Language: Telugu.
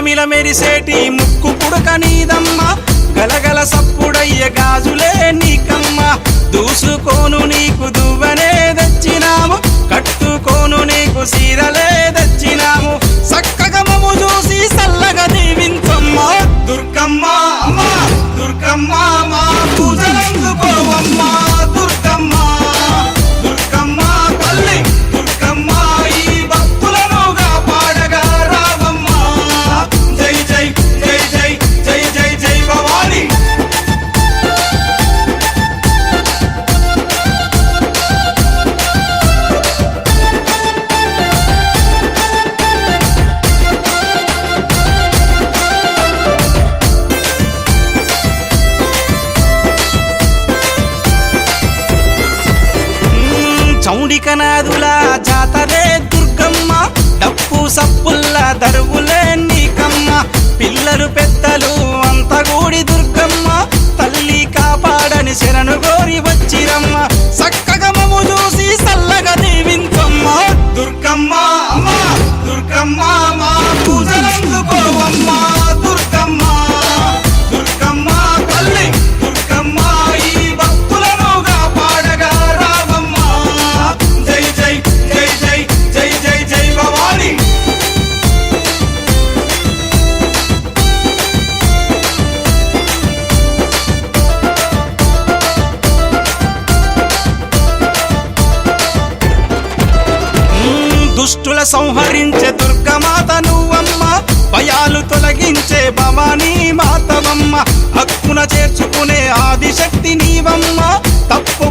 మిలమిల మెరిసేటి ముక్కు పుడక నీదమ్మ గలగల సప్పుడయ్యే గాజులే నీకమ్మ దూసుకోను నీకు దువ్వనే తెచ్చినాము కట్టుకోను నీకు సీరలే తెచ్చినాము చక్కగా మమ్ము చూసి సల్లగా దీవించమ్మ దుర్గమ్మ అమ్మ దుర్గమ్మ మా పూజలందుకోవమ్మ దుర్గమ్మ దుర్గమ్మ తల్లి దుర్గమ్మ ఈ భక్తులనుగా పాడగా రావమ్మ జై జై జై జై జై జై జై భవాని చౌడికనాదుల జాతరే దుర్గమ్మ డప్పు సప్పుల్ల దరువులే నీకమ్మ పిల్లలు పెద్దలు అంత గూడి దుర్గమ్మ తల్లి కాపాడని శరణు గోరి వచ్చిరమ్మ చక్కగా మమ్ము చూసి సల్లగా దీవించమ్మ దుర్గమ్మ అమ్మ దుర్గమ్మ మా పూజలందుకోవమ్మ దుర్గమ్మ దుర్గమ్మ తల్లి దుర్గమ్మ ఈ భక్తులనుగా పాడగా రావమ్మ జై జై జై జై జై జై జై భవాని దుష్టుల సంహరించే దుర్గమాత నువ్వమ్మ భయాలు తొలగించే భవానీ మాతవమ్మ హక్కున చేర్చుకునే ఆదిశక్తి నీవమ్మ తప్పు